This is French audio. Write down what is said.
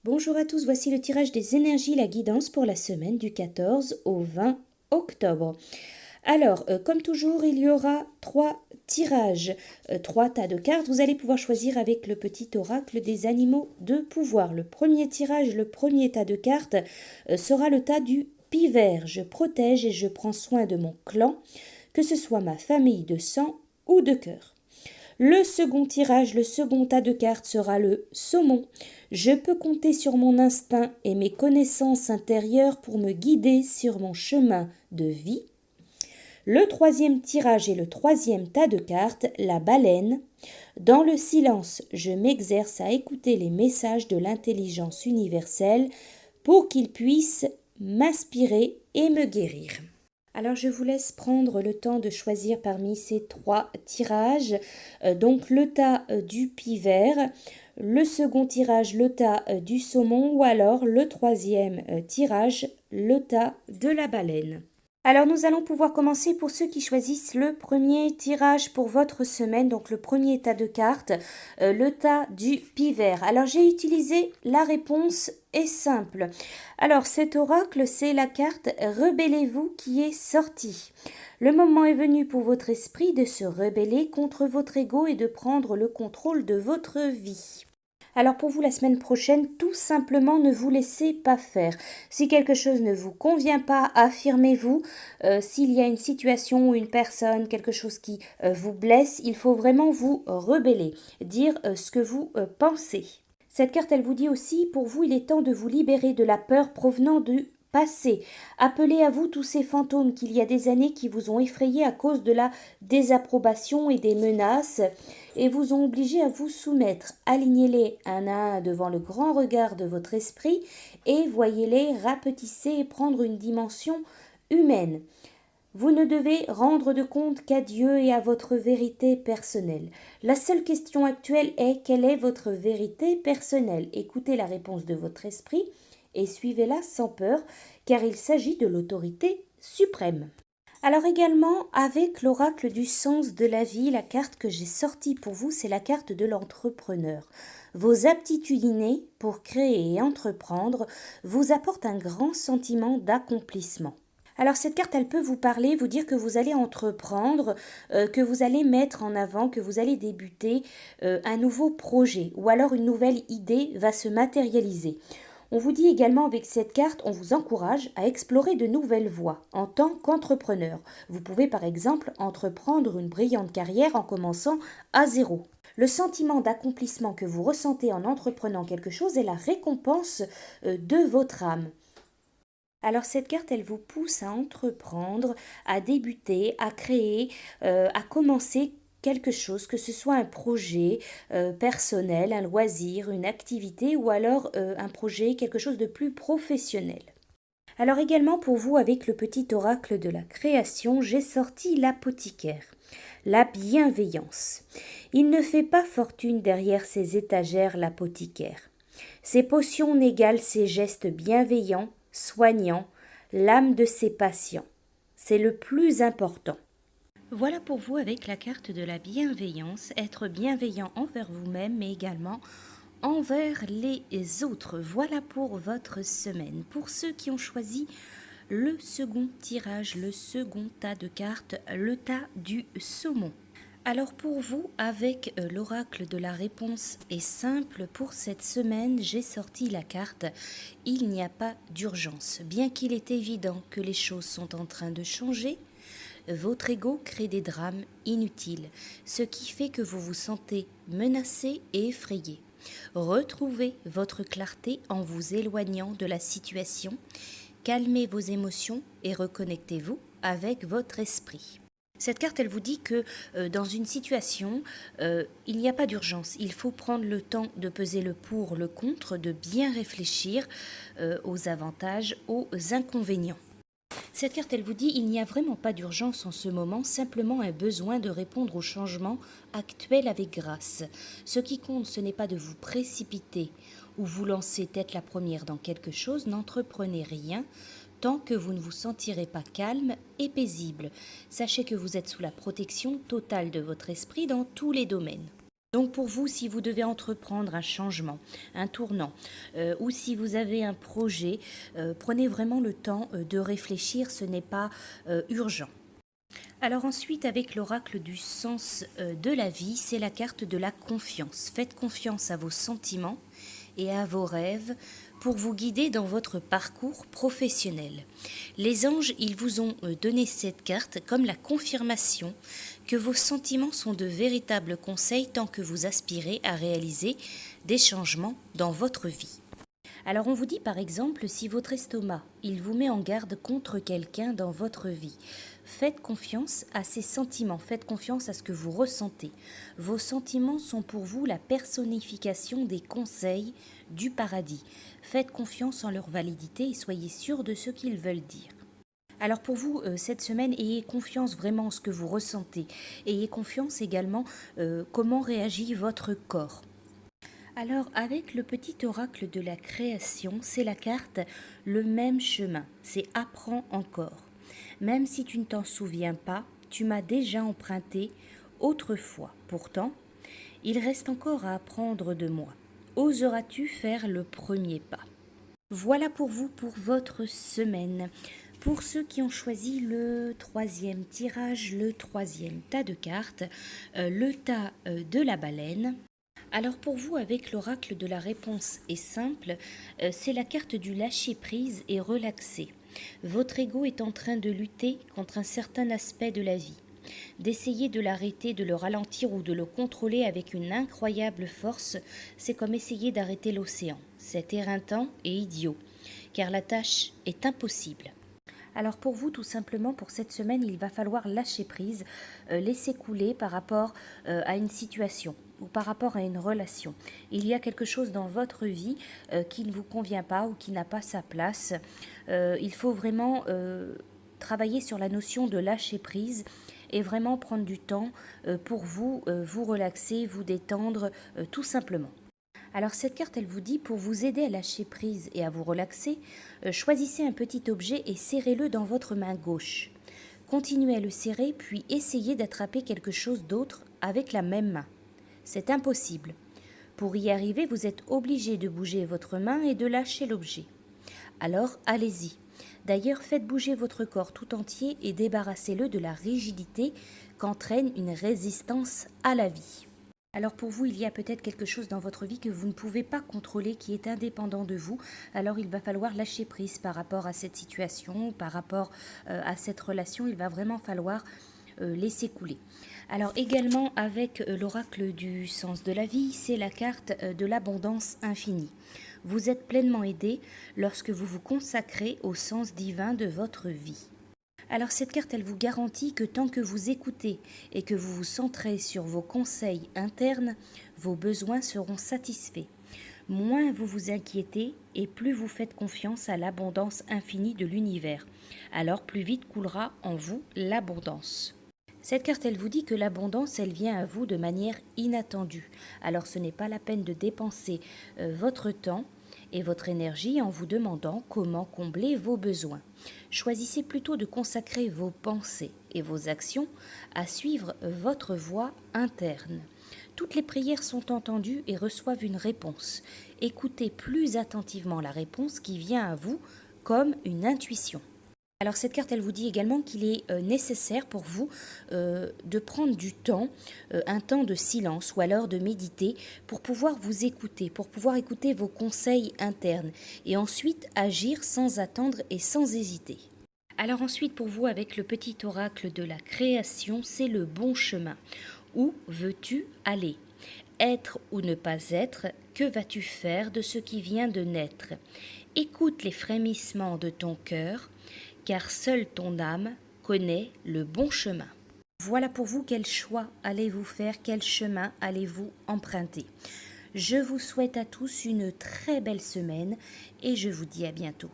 Bonjour à tous, voici le tirage des énergies, la guidance pour la semaine du 14 au 20 octobre. Alors, comme toujours, il y aura trois tirages, trois tas de cartes. Vous allez pouvoir choisir avec le petit oracle des animaux de pouvoir. Le premier tirage, le premier tas de cartes sera le tas du pivert. Je protège et je prends soin de mon clan, que ce soit ma famille de sang ou de cœur. Le second tirage, le second tas de cartes sera le saumon. Je peux compter sur mon instinct et mes connaissances intérieures pour me guider sur mon chemin de vie. Le troisième tirage et le troisième tas de cartes, la baleine. Dans le silence, je m'exerce à écouter les messages de l'intelligence universelle pour qu'ils puissent m'inspirer et me guérir. Alors je vous laisse prendre le temps de choisir parmi ces trois tirages. Donc le tas du pivert, le second tirage, le tas du saumon ou alors le troisième tirage, le tas de la baleine. Alors nous allons pouvoir commencer pour ceux qui choisissent le premier tirage pour votre semaine, donc le premier tas de cartes, le tas du pivert. Alors j'ai utilisé la réponse est simple. Alors cet oracle, c'est la carte Rebellez-vous qui est sortie. Le moment est venu pour votre esprit de se rebeller contre votre ego et de prendre le contrôle de votre vie. Alors pour vous la semaine prochaine, tout simplement ne vous laissez pas faire. Si quelque chose ne vous convient pas, affirmez-vous. S'il y a une situation ou une personne, quelque chose qui vous blesse, il faut vraiment vous rebeller, dire ce que vous pensez. Cette carte, elle vous dit aussi, pour vous, il est temps de vous libérer de la peur provenant du passé. Appelez à vous tous ces fantômes qu'il y a des années qui vous ont effrayé à cause de la désapprobation et des menaces et vous ont obligé à vous soumettre. Alignez-les un à un devant le grand regard de votre esprit et voyez-les rapetisser et prendre une dimension humaine. Vous ne devez rendre de compte qu'à Dieu et à votre vérité personnelle. La seule question actuelle est quelle est votre vérité personnelle? Écoutez la réponse de votre esprit et suivez-la sans peur, car il s'agit de l'autorité suprême. Alors également, avec l'oracle du sens de la vie, la carte que j'ai sortie pour vous, c'est la carte de l'entrepreneur. Vos aptitudes innées pour créer et entreprendre vous apportent un grand sentiment d'accomplissement. Alors cette carte, elle peut vous parler, vous dire que vous allez entreprendre, que vous allez mettre en avant, que vous allez débuter un nouveau projet ou alors une nouvelle idée va se matérialiser. On vous dit également avec cette carte, on vous encourage à explorer de nouvelles voies en tant qu'entrepreneur. Vous pouvez par exemple entreprendre une brillante carrière en commençant à zéro. Le sentiment d'accomplissement que vous ressentez en entreprenant quelque chose est la récompense de votre âme. Alors cette carte, elle vous pousse à entreprendre, à débuter, à créer, à commencer quelque chose, que ce soit un projet personnel, un loisir, une activité ou alors un projet, quelque chose de plus professionnel. Alors également pour vous, avec le petit oracle de la création, j'ai sorti l'apothicaire, la bienveillance. Il ne fait pas fortune derrière ses étagères, l'apothicaire. Ses potions n'égalent ses gestes bienveillants, soignants, l'âme de ses patients. C'est le plus important. Voilà pour vous avec la carte de la bienveillance, être bienveillant envers vous-même mais également envers les autres. Voilà pour votre semaine. Pour ceux qui ont choisi le second tirage, le second tas de cartes, le tas du saumon. Alors pour vous, avec l'oracle de la réponse est simple, pour cette semaine, j'ai sorti la carte « Il n'y a pas d'urgence ». Bien qu'il est évident que les choses sont en train de changer, votre ego crée des drames inutiles, ce qui fait que vous vous sentez menacé et effrayé. Retrouvez votre clarté en vous éloignant de la situation, calmez vos émotions et reconnectez-vous avec votre esprit. Cette carte, elle vous dit que dans une situation, il n'y a pas d'urgence. Il faut prendre le temps de peser le pour, le contre, de bien réfléchir aux avantages, aux inconvénients. Cette carte, elle vous dit il n'y a vraiment pas d'urgence en ce moment, simplement un besoin de répondre aux changements actuels avec grâce. Ce qui compte, ce n'est pas de vous précipiter ou vous lancer tête la première dans quelque chose, n'entreprenez rien tant que vous ne vous sentirez pas calme et paisible. Sachez que vous êtes sous la protection totale de votre esprit dans tous les domaines. Donc pour vous, si vous devez entreprendre un changement, un tournant, ou si vous avez un projet, prenez vraiment le temps de réfléchir, ce n'est pas urgent. Alors ensuite, avec l'oracle du sens de la vie, c'est la carte de la confiance. Faites confiance à vos sentiments et à vos rêves pour vous guider dans votre parcours professionnel. Les anges, ils vous ont donné cette carte comme la confirmation que vos sentiments sont de véritables conseils tant que vous aspirez à réaliser des changements dans votre vie. Alors on vous dit par exemple, si votre estomac, il vous met en garde contre quelqu'un dans votre vie, faites confiance à ces sentiments, faites confiance à ce que vous ressentez. Vos sentiments sont pour vous la personnification des conseils du paradis. Faites confiance en leur validité et soyez sûr de ce qu'ils veulent dire. Alors pour vous, cette semaine, ayez confiance vraiment en ce que vous ressentez. Ayez confiance également comment réagit votre corps. Alors, avec le petit oracle de la création, c'est la carte le même chemin, c'est apprends encore. Même si tu ne t'en souviens pas, tu m'as déjà emprunté autrefois. Pourtant, il reste encore à apprendre de moi. Oseras-tu faire le premier pas? Voilà pour vous pour votre semaine. Pour ceux qui ont choisi le troisième tirage, le troisième tas de cartes, le tas de la baleine. Alors pour vous, avec l'oracle de la réponse est simple, c'est la carte du lâcher-prise et relaxer. Votre ego est en train de lutter contre un certain aspect de la vie, d'essayer de l'arrêter, de le ralentir ou de le contrôler avec une incroyable force, c'est comme essayer d'arrêter l'océan. C'est éreintant et idiot, car la tâche est impossible. Alors pour vous, tout simplement, pour cette semaine, il va falloir lâcher prise, laisser couler par rapport à une situation ou par rapport à une relation. Il y a quelque chose dans votre vie qui ne vous convient pas ou qui n'a pas sa place. Il faut vraiment travailler sur la notion de lâcher prise et vraiment prendre du temps pour vous, vous relaxer, vous détendre, tout simplement. Alors cette carte, elle vous dit, pour vous aider à lâcher prise et à vous relaxer, choisissez un petit objet et serrez-le dans votre main gauche. Continuez à le serrer, puis essayez d'attraper quelque chose d'autre avec la même main. C'est impossible. Pour y arriver, vous êtes obligé de bouger votre main et de lâcher l'objet. Alors, allez-y. D'ailleurs, faites bouger votre corps tout entier et débarrassez-le de la rigidité qu'entraîne une résistance à la vie. Alors pour vous, il y a peut-être quelque chose dans votre vie que vous ne pouvez pas contrôler, qui est indépendant de vous. Alors il va falloir lâcher prise par rapport à cette situation, par rapport à cette relation. Il va vraiment falloir laisser couler. Alors également avec l'oracle du sens de la vie, c'est la carte de l'abondance infinie. Vous êtes pleinement aidé lorsque vous vous consacrez au sens divin de votre vie. Alors cette carte, elle vous garantit que tant que vous écoutez et que vous vous centrez sur vos conseils internes, vos besoins seront satisfaits. Moins vous vous inquiétez et plus vous faites confiance à l'abondance infinie de l'univers. Alors plus vite coulera en vous l'abondance. Cette carte, elle vous dit que l'abondance, elle vient à vous de manière inattendue. Alors ce n'est pas la peine de dépenser votre temps et votre énergie en vous demandant comment combler vos besoins. Choisissez plutôt de consacrer vos pensées et vos actions à suivre votre voie interne. Toutes les prières sont entendues et reçoivent une réponse. Écoutez plus attentivement la réponse qui vient à vous comme une intuition. Alors cette carte, elle vous dit également qu'il est nécessaire pour vous de prendre du temps, un temps de silence ou alors de méditer pour pouvoir vous écouter, pour pouvoir écouter vos conseils internes et ensuite agir sans attendre et sans hésiter. Alors ensuite pour vous, avec le petit oracle de la création, c'est le bon chemin. Où veux-tu aller ? Être ou ne pas être, que vas-tu faire de ce qui vient de naître ? Écoute les frémissements de ton cœur, car seule ton âme connaît le bon chemin. Voilà pour vous quel choix allez-vous faire, quel chemin allez-vous emprunter. Je vous souhaite à tous une très belle semaine et je vous dis à bientôt.